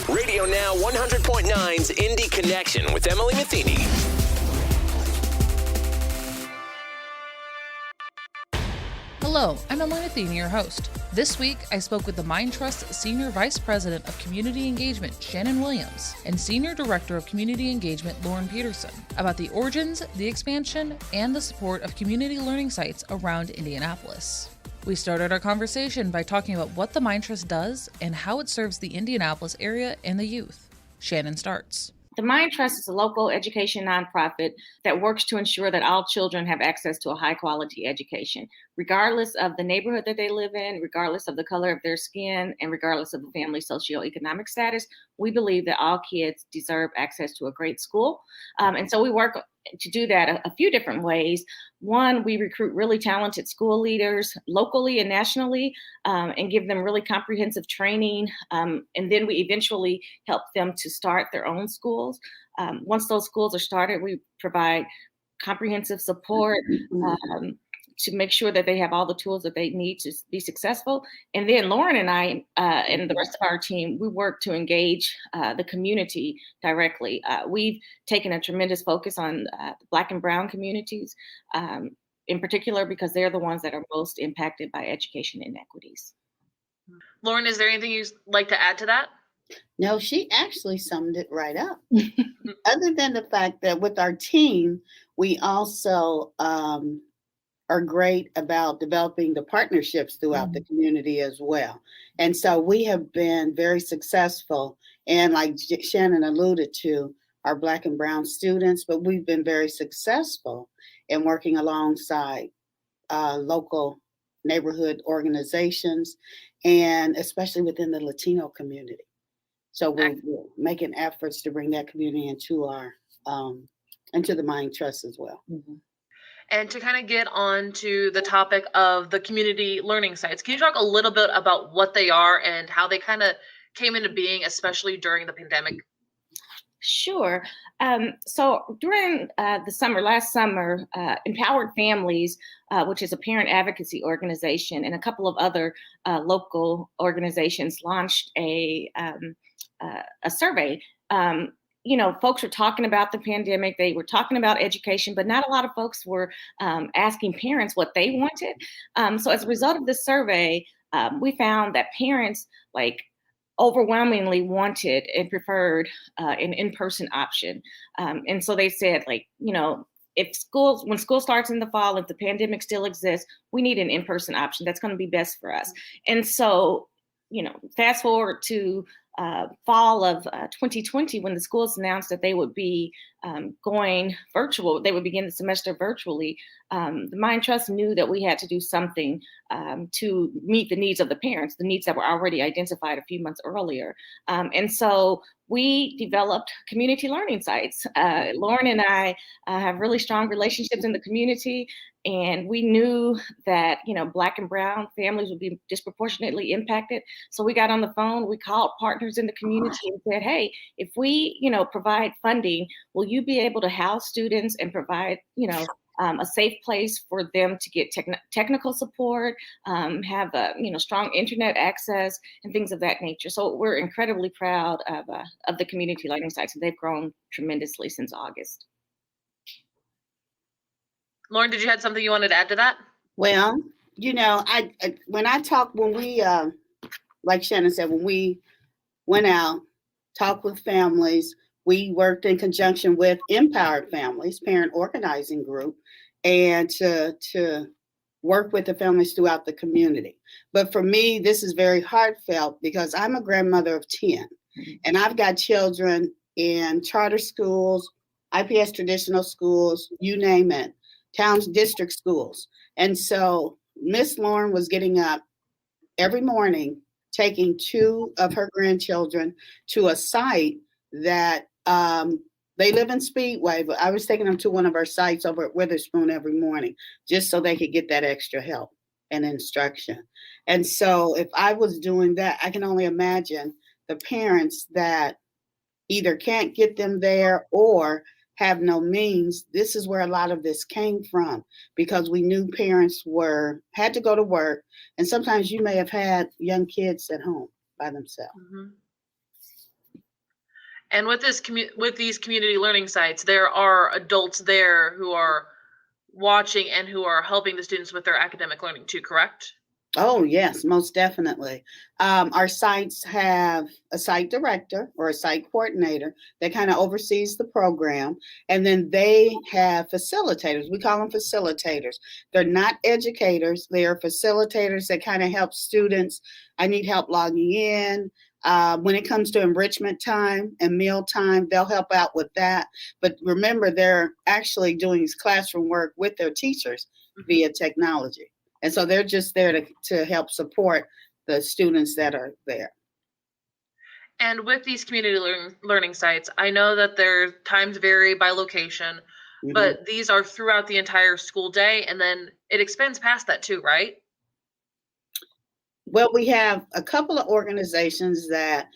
Radio Now 100.9's Indy Connection with Emily Metheny. Hello, I'm Emily Metheny, your host. This week, I spoke with the Mind Trust Senior Vice President of Community Engagement, Shannon Williams, and Senior Director of Community Engagement, Lauren Peterson, about the origins, the expansion, and the support of community learning sites around Indianapolis. We started our conversation by talking about what the Mind Trust does and how it serves the Indianapolis area and the youth. Shannon starts. The Mind Trust is a local education nonprofit that works to ensure that all children have access to a high-quality education, regardless of the neighborhood that they live in, regardless of the color of their skin, and regardless of the family socioeconomic status. We believe that all kids deserve access to a great school. And so we work to do that a few different ways. One, we recruit really talented school leaders locally and nationally and give them really comprehensive training. And then we eventually help them to start their own schools. Once those schools are started, we provide comprehensive support to make sure that they have all the tools that they need to be successful. And then Lauren and I and the rest of our team, we work to engage the community directly. We've taken a tremendous focus on the Black and Brown communities in particular, because they're the ones that are most impacted by education inequities. Lauren, is there anything you'd like to add to that? No, she actually summed it right up. Other than the fact that with our team, we also are great about developing the partnerships throughout the community as well. And so we have been very successful. And like Shannon alluded to, our Black and Brown students, but we've been very successful in working alongside local neighborhood organizations, and especially within the Latino community. So we're making efforts to bring that community into our into the Mind Trust as well. Mm-hmm. And to kind of get on to the topic of the community learning sites, can you talk a little bit about what they are and how they kind of came into being, especially during the pandemic? Sure. So during last summer, Empowered Families, which is a parent advocacy organization, and a couple of other local organizations launched a survey. Folks were talking about the pandemic. They were talking about education, but not a lot of folks were asking parents what they wanted. So as a result of this survey, we found that parents overwhelmingly wanted and preferred an in-person option. And so they said, when school starts in the fall, if the pandemic still exists, we need an in-person option. That's going to be best for us. And so, fast forward to fall of 2020, when the schools announced that they would be going virtual, they would begin the semester virtually. The Mind Trust knew that we had to do something to meet the needs of the parents, the needs that were already identified a few months earlier. And so we developed community learning sites. Lauren and I have really strong relationships in the community, and we knew that, Black and Brown families would be disproportionately impacted. So we got on the phone, we called partners in the community and said, hey, if we, provide funding, will you be able to house students and provide, a safe place for them to get technical support, have strong internet access and things of that nature. So we're incredibly proud of the community learning sites, and they've grown tremendously since August. Lauren, did you have something you wanted to add to that? Well, when we, like Shannon said, when we went out, talked with families, we worked in conjunction with Empowered Families, parent organizing group, and to work with the families throughout the community. But for me, this is very heartfelt because I'm a grandmother of 10, and I've got children in charter schools, IPS traditional schools, you name it, towns, district schools. And so Miss Lauren was getting up every morning, taking 2 of her grandchildren to a site that they live in Speedway, but I was taking them to one of our sites over at Witherspoon every morning, just so they could get that extra help and instruction. And so if I was doing that, I can only imagine the parents that either can't get them there or have no means. This is where a lot of this came from, because we knew parents had to go to work, and sometimes you may have had young kids at home by themselves. Mm-hmm. And with with these community learning sites, there are adults there who are watching and who are helping the students with their academic learning too, correct? Oh, yes, most definitely. Our sites have a site director or a site coordinator that kind of oversees the program. And then they have facilitators. We call them facilitators. They're not educators, they are facilitators that kind of help students. I need help logging in. When it comes to enrichment time and meal time, they'll help out with that. But remember, they're actually doing classroom work with their teachers via technology. And so they're just there to help support the students that are there. And with these community learning sites, I know that their times vary by location, but these are throughout the entire school day, and then it extends past that too, right? Well, we have a couple of organizations that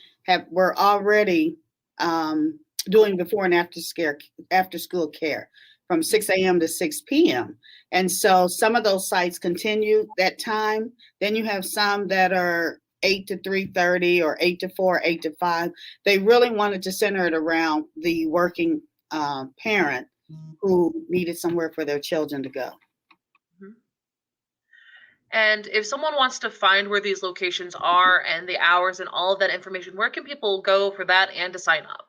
were already doing before and after school care from 6 a.m. to 6 p.m. And so some of those sites continue that time. Then you have some that are 8 to 3:30 or 8 to 4, 8 to 5. They really wanted to center it around the working parent who needed somewhere for their children to go. And if someone wants to find where these locations are and the hours and all of that information, where can people go for that and to sign up?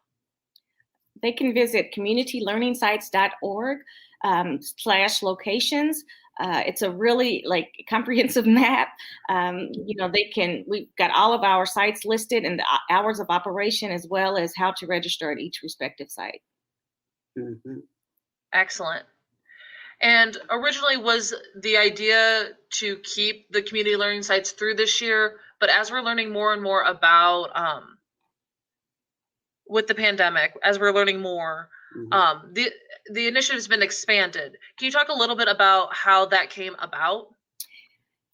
They can visit communitylearningsites.org/locations. It's a really comprehensive map. We've got all of our sites listed and the hours of operation, as well as how to register at each respective site. Excellent. And originally was the idea to keep the community learning sites through this year, but as we're learning more and more about with the pandemic, as we're learning more, the initiative has been expanded. Can you talk a little bit about how that came about?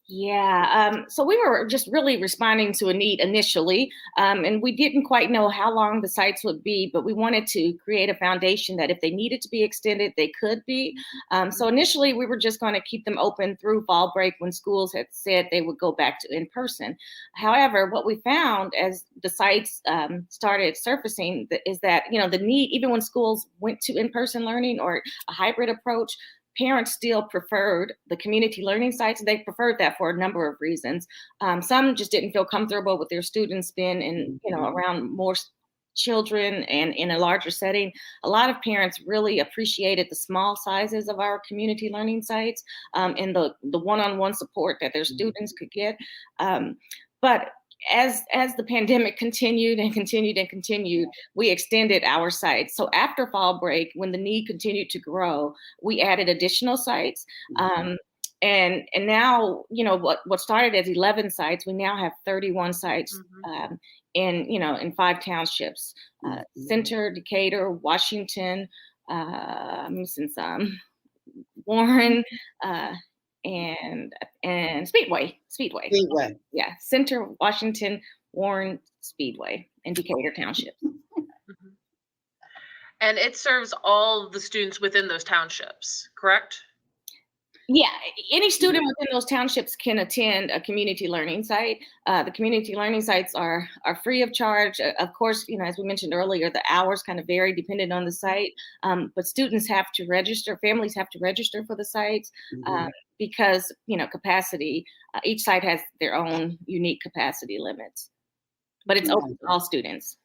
Yeah, so we were just really responding to a need initially, and we didn't quite know how long the sites would be, but we wanted to create a foundation that if they needed to be extended, they could be. So initially, we were just going to keep them open through fall break when schools had said they would go back to in person. However, what we found as the sites started surfacing is that, the need, even when schools went to in-person learning or a hybrid approach, parents still preferred the community learning sites. They preferred that for a number of reasons. Some just didn't feel comfortable with their students being in, around more children and in a larger setting. A lot of parents really appreciated the small sizes of our community learning sites and the one-on-one support that their students could get. But as the pandemic continued, we extended our sites. So after fall break, when the need continued to grow, we added additional sites. And now, what started as 11 sites, we now have 31 sites in 5 townships: Center, Decatur, Washington, I'm missing some, Warren, and Speedway. Yeah, Center, Washington, Warren, Speedway, and Decatur Townships. And it serves all the students within those townships, correct? Yeah, any student within those townships can attend a community learning site. The community learning sites are free of charge. Of course, as we mentioned earlier, the hours kind of vary depending on the site, but students have to register, families have to register for the sites because, capacity, each site has their own unique capacity limits, but it's open to all students.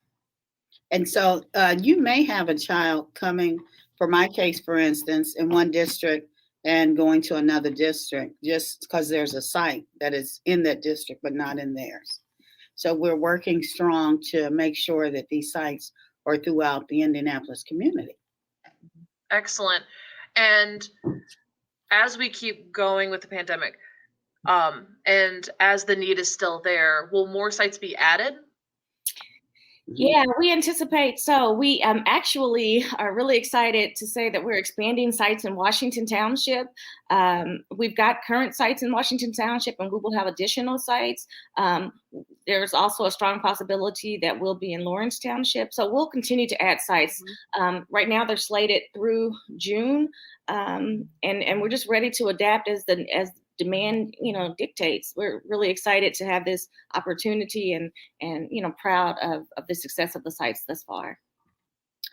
And so you may have a child coming, for my case, for instance, in one district and going to another district just because there's a site that is in that district but not in theirs. So we're working strong to make sure that these sites are throughout the Indianapolis community. Excellent. And as we keep going with the pandemic, and as the need is still there, will more sites be added? Yeah, we anticipate so. We actually are really excited to say that we're expanding sites in Washington Township. We've got current sites in Washington Township, and we will have additional sites. There's also a strong possibility that we'll be in Lawrence Township. So we'll continue to add sites. Right now, they're slated through June, and we're just ready to adapt as demand, dictates. We're really excited to have this opportunity and proud of the success of the sites thus far.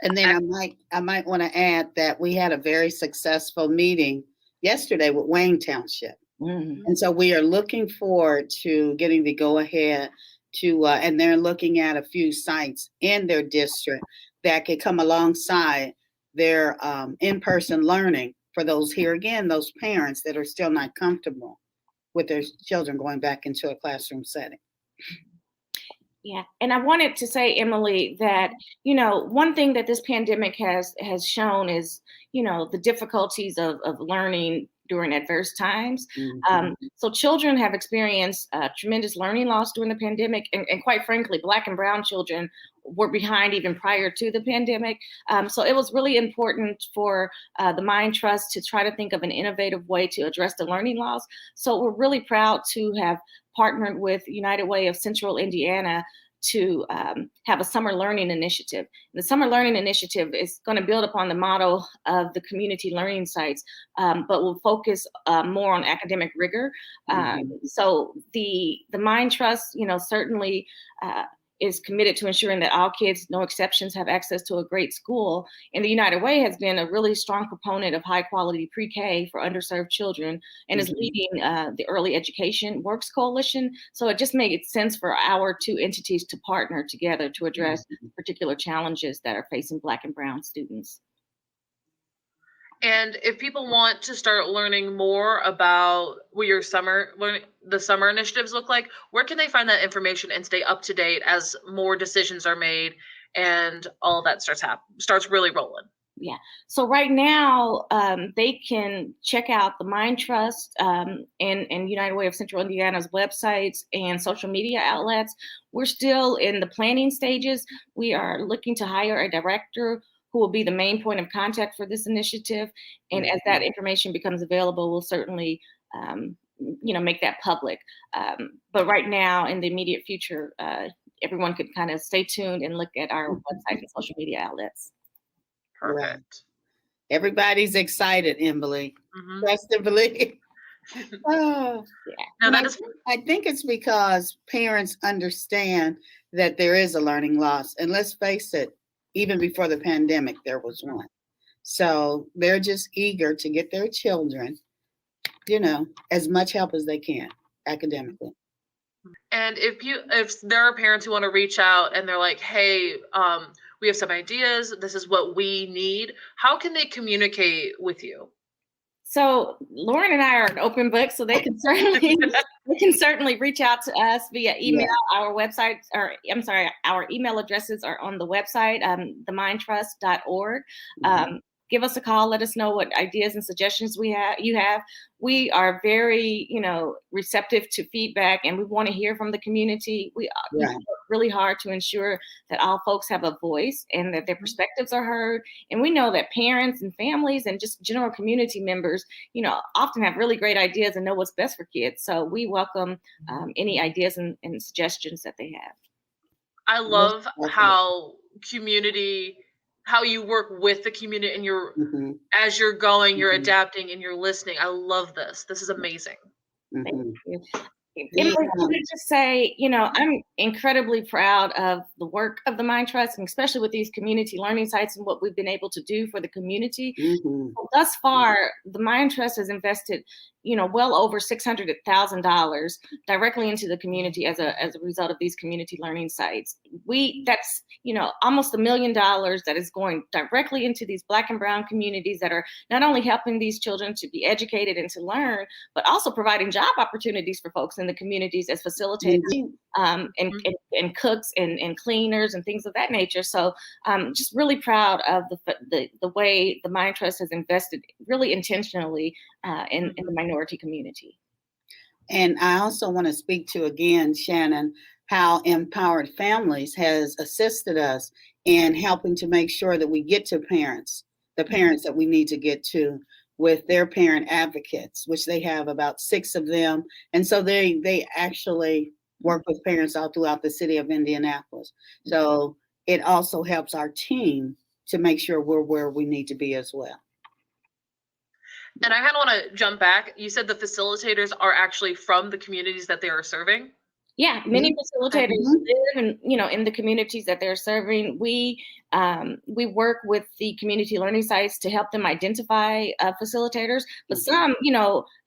And then I might want to add that we had a very successful meeting yesterday with Wayne Township. Mhm. And so we are looking forward to getting the go ahead to, and they're looking at a few sites in their district that could come alongside their in-person learning for those those parents that are still not comfortable with their children going back into a classroom setting. Yeah, and I wanted to say, Emily, that one thing that this pandemic has shown is the difficulties of learning during adverse times. Mhm. So children have experienced tremendous learning loss during the pandemic, and quite frankly, Black and Brown children were behind even prior to the pandemic. So it was really important for the Mind Trust to try to think of an innovative way to address the learning loss. So we're really proud to have partnered with United Way of Central Indiana to have a summer learning initiative. The summer learning initiative is going to build upon the model of the community learning sites, but will focus more on academic rigor. So the Mind Trust, certainly is committed to ensuring that all kids, no exceptions, have access to a great school. And the United Way has been a really strong proponent of high quality pre-K for underserved children and is leading the Early Education Works Coalition. So it just made sense for our two entities to partner together to address particular challenges that are facing Black and Brown students. And if people want to start learning more about what your the summer initiatives look like, where can they find that information and stay up to date as more decisions are made and all that starts really rolling? Yeah. So right now, they can check out the Mind Trust and United Way of Central Indiana's websites and social media outlets. We're still in the planning stages. We are looking to hire a director who will be the main point of contact for this initiative. And as that information becomes available, we'll certainly make that public. But right now, in the immediate future, everyone could kind of stay tuned and look at our website and social media outlets. Perfect. Right. Everybody's excited, Emily. Mm-hmm. Trust and believe. Oh, yeah. No, I think it's because parents understand that there is a learning loss. And let's face it, even before the pandemic, there was one. So they're just eager to get their children, as much help as they can academically. And if there are parents who want to reach out and they're like, hey, we have some ideas, this is what we need, how can they communicate with you? So Lauren and I are an open book, so they can certainly reach out to us via email. Yeah. Our email addresses are on the website, themindtrust.org. Give us a call. Let us know what ideas and suggestions you have. We are very, receptive to feedback, and we want to hear from the community. We work really hard to ensure that all folks have a voice and that their perspectives are heard. And we know that parents and families and just general community members, often have really great ideas and know what's best for kids. So we welcome any ideas and suggestions that they have. I love how you work with the community and you're as you're going, you're adapting and you're listening. I love this. This is amazing. Thank you. And I would just say, I'm incredibly proud of the work of the Mind Trust, and especially with these community learning sites and what we've been able to do for the community. Thus far, the Mind Trust has invested, well over $600,000 directly into the community as a result of these community learning sites. That's almost $1 million that is going directly into these Black and Brown communities that are not only helping these children to be educated and to learn, but also providing job opportunities for folks in the communities as facilitators and cooks and cleaners and things of that nature. So just really proud of the way the Mind Trust has invested really intentionally in the minority community. And I also want to speak to, again, Shannon, how Empowered Families has assisted us in helping to make sure that we get to the parents that we need to get to with their parent advocates, which they have about 6 of them. And so they actually work with parents all throughout the city of Indianapolis. So it also helps our team to make sure we're where we need to be as well. And I kind of want to jump back. You said the facilitators are actually from the communities that they are serving? Yeah, many facilitators Mhm. live in the communities that they're serving. We work with the community learning sites to help them identify facilitators, but some,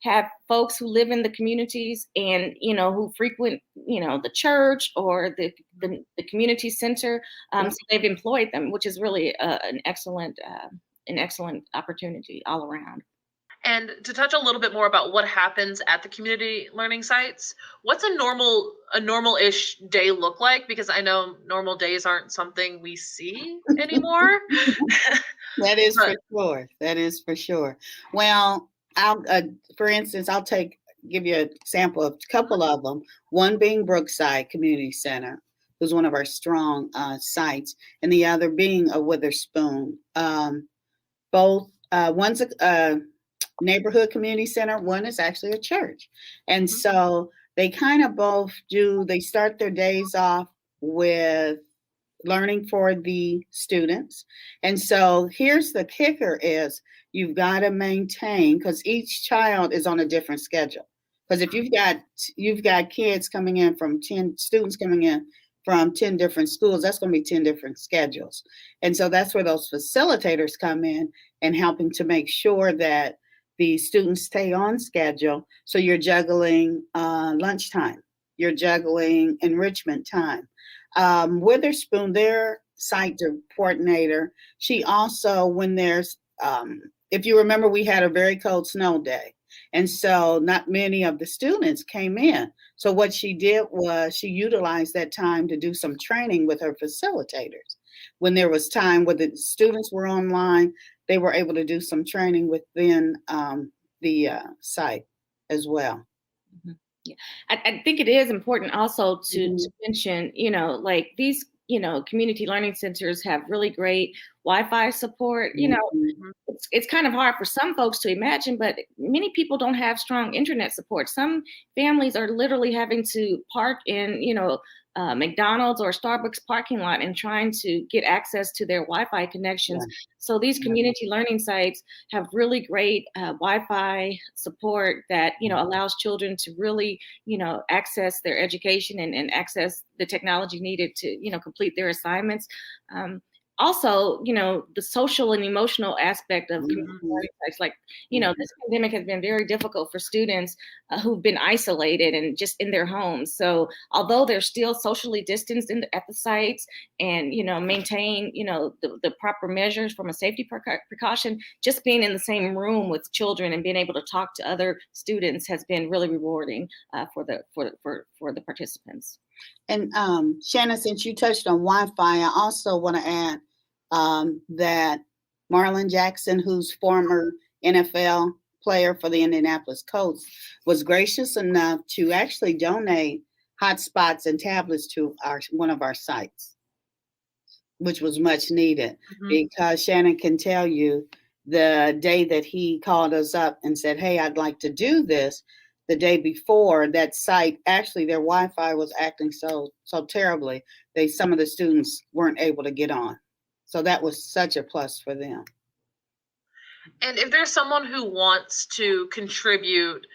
have folks who live in the communities and, who frequent, the church or the community center. So they've employed them, which is really an excellent opportunity all around. And to touch a little bit more about what happens at the community learning sites, what's a normal-ish day look like? Because I know normal days aren't something we see anymore. That is But for sure. That is for sure. Well, for instance, give you an example of a couple of them. One being Brookside Community Center, who's one of our strong sites, and the other being a Witherspoon. Both one's a neighborhood community center. One is actually a church, and so they kind of both do. They start their days off with learning for the students. And so here's the kicker is you've got to maintain, because each child is on a different schedule. Because if you've got kids coming in from 10 students coming in from 10 different schools, that's going to be 10 different schedules. And so that's where those facilitators come in and helping to make sure that the students stay on schedule. So you're juggling lunchtime, you're juggling enrichment time. Witherspoon, their site coordinator, she also, when there's, if you remember, we had a very cold snow day. And so not many of the students came in. So what she did was she utilized that time to do some training with her facilitators. When there was time where the students were online, they were able to do some training within the site as well. Mm-hmm. Yeah, I think it is important also to mention, like these, community learning centers have really great Wi-Fi support. It's kind of hard for some folks to imagine, but many people don't have strong internet support. Some families are literally having to park in, McDonald's or Starbucks parking lot and trying to get access to their Wi-Fi connections. Yeah. So these community learning sites have really great Wi-Fi support that, allows children to really, access their education and access the technology needed to, complete their assignments. Also, the social and emotional aspect of community learning sites, like, this pandemic has been very difficult for students who've been isolated and just in their homes. So although they're still socially distanced at the sites and, maintain, the proper measures from a safety precaution, just being in the same room with children and being able to talk to other students has been really rewarding for the participants. And Shannon, since you touched on Wi-Fi, I also want to add that Marlon Jackson, who's former NFL player for the Indianapolis Colts, was gracious enough to actually donate hotspots and tablets to one of our sites, which was much needed because Shannon can tell you the day that he called us up and said, "Hey, I'd like to do this." The day before, that site, actually their Wi-Fi was acting so terribly, some of the students weren't able to get on. So that was such a plus for them. And if there's someone who wants to contribute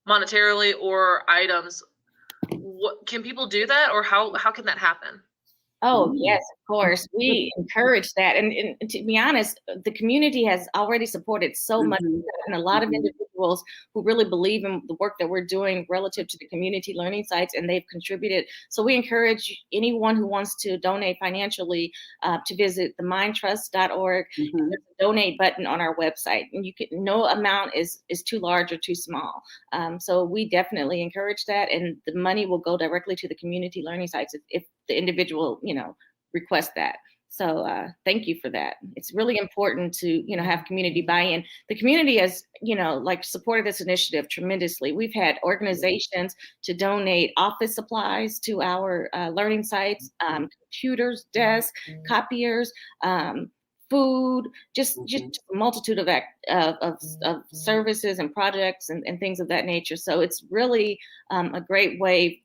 monetarily or items, can people do that, or how can that happen? Oh, yes, of course. We encourage that. And to be honest, the community has already supported so much, and a lot of individuals who really believe in the work that we're doing relative to the community learning sites, and they've contributed. So we encourage anyone who wants to donate financially to visit themindtrust.org. There's a donate button on our website, and no amount is too large or too small. So we definitely encourage that, and the money will go directly to the community learning sites if the individual, request that. So thank you for that. It's really important to, have community buy-in. The community has, supported this initiative tremendously. We've had organizations to donate office supplies to our learning sites, computers, desks, copiers, food, just a multitude of services and projects and things of that nature. So it's really a great way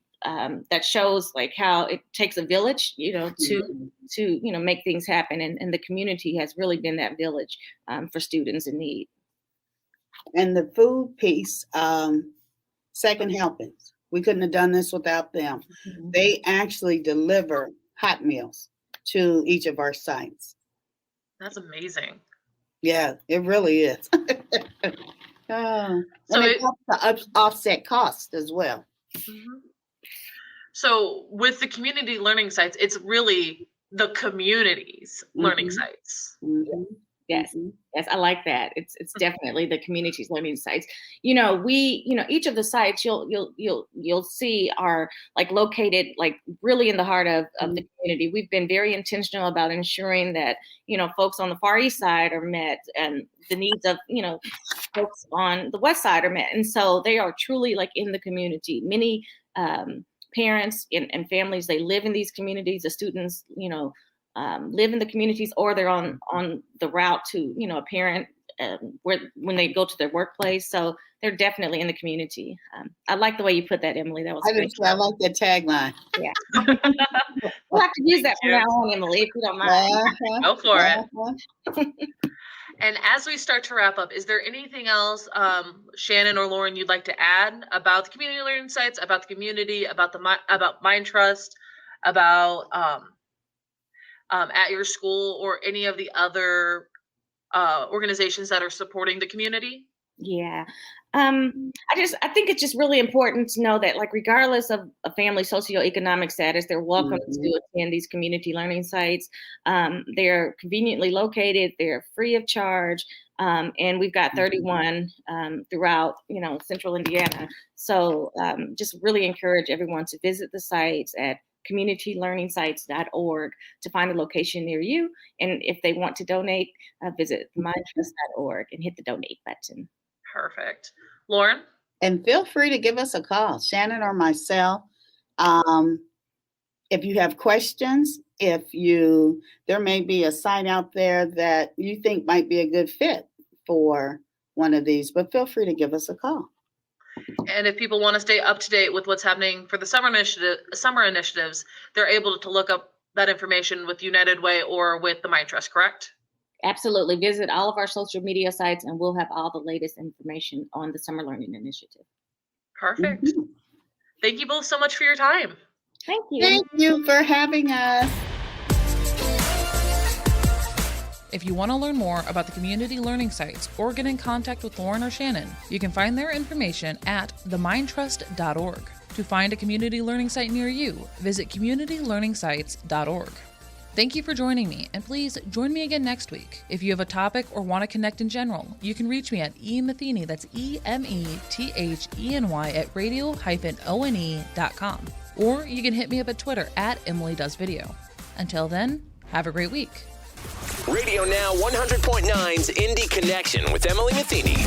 that shows like how it takes a village, to make things happen. And the community has really been that village for students in need. And the food piece, second helpings. We couldn't have done this without them. Mhm. They actually deliver hot meals to each of our sites. That's amazing. Yeah, it really is. Oh, So and it helps to offset costs as well. Mhm. So with the community learning sites, it's really the community's learning Mhm. sites. Mhm. Yes. Mhm. Yes, I like that. It's definitely the community's learning sites. Each of the sites you'll see are like located like really in the heart of the community. We've been very intentional about ensuring that, folks on the Far East Side are met and the needs of, folks on the West Side are met. And so they are truly like in the community. Many parents and families, they live in these communities. The students, live in the communities, or they're on the route to, a parent when they go to their workplace. So they're definitely in the community. I like the way you put that, Emily. That was great. I like that tagline. Yeah. We'll have to use that from now on, Emily, if you don't mind. Uh-huh. Go for it. Uh-huh. And as we start to wrap up, is there anything else, Shannon or Lauren, you'd like to add about the community learning sites, about the community, about Mind Trust, about at your school, or any of the other organizations that are supporting the community? Yeah. I think it's just really important to know that, like, regardless of a family's socioeconomic status, they're welcome to attend these community learning sites. They're conveniently located, they're free of charge, and we've got 31 throughout, central Indiana. So just really encourage everyone to visit the sites at communitylearningsites.org to find a location near you. And if they want to donate, visit mindtrust.org and hit the donate button. Perfect. Lauren? And feel free to give us a call, Shannon or myself. If you have questions, there may be a site out there that you think might be a good fit for one of these, but feel free to give us a call. And if people want to stay up to date with what's happening for the summer initiatives, they're able to look up that information with United Way or with the Mind Trust, correct? Absolutely. Visit all of our social media sites and we'll have all the latest information on the Summer Learning Initiative. Perfect. Mm-hmm. Thank you both so much for your time. Thank you. Thank you for having us. If you want to learn more about the community learning sites or get in contact with Lauren or Shannon, you can find their information at themindtrust.org. To find a community learning site near you, visit communitylearningsites.org. Thank you for joining me, and please join me again next week. If you have a topic or want to connect in general, you can reach me at Metheny, that's EMETHENY at radio-one.com. Or you can hit me up at Twitter at Emily Does Video. Until then, have a great week. Radio Now 100.9's Indy Connection with Emily Metheny.